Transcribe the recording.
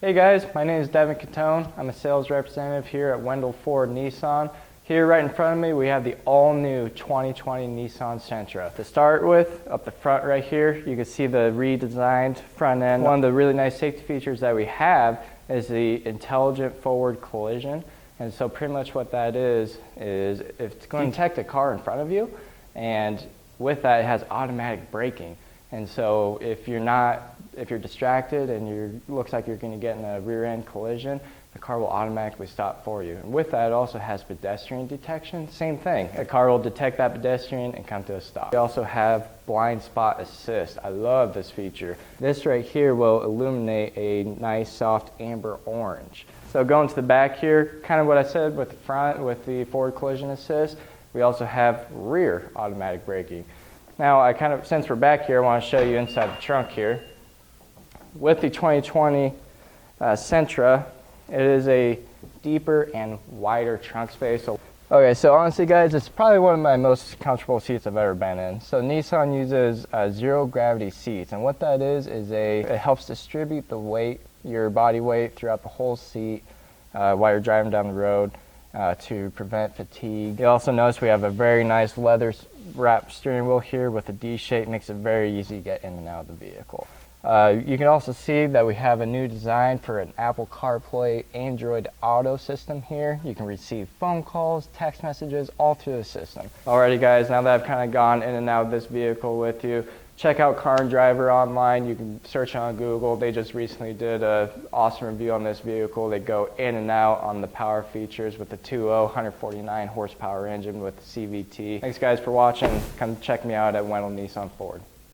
Hey guys, my name is Devyn Catone. I'm a sales representative here at Wendle Nissan. Here right in front of me we have the all-new 2020 Nissan Sentra. To start with, up the front right here, you can see the redesigned front end. One of the really nice safety features that we have is the intelligent forward collision. And so pretty much what that is it's going to detect a car in front of you, and with that it has automatic braking. And so if you're distracted and it looks like you're going to get in a rear end collision, the car will automatically stop for you. And with that, it also has pedestrian detection. Same thing. The car will detect that pedestrian and come to a stop. We also have blind spot assist. I love this feature. This right here will illuminate a nice soft amber orange. So going to the back here, kind of what I said with the front, with the forward collision assist, we also have rear automatic braking. Now, since we're back here, I want to show you inside the trunk here. With the 2020 Sentra, it is a deeper and wider trunk space. Okay, so honestly guys, it's probably one of my most comfortable seats I've ever been in. So Nissan uses zero gravity seats, and what that is it helps distribute the weight, your body weight, throughout the whole seat while you're driving down the road to prevent fatigue. You also notice we have a very nice leather wrapped steering wheel here with a D shape, makes it very easy to get in and out of the vehicle. You can also see that we have a new design for an Apple CarPlay Android Auto system here. You can receive phone calls, text messages, all through the system. Alrighty guys, now that I've kind of gone in and out of this vehicle with you, check out Car and Driver online. You can search on Google. They just recently did an awesome review on this vehicle. They go in and out on the power features with the 2.0 149 horsepower engine with the CVT. Thanks guys for watching. Come check me out at Wendle Nissan Ford.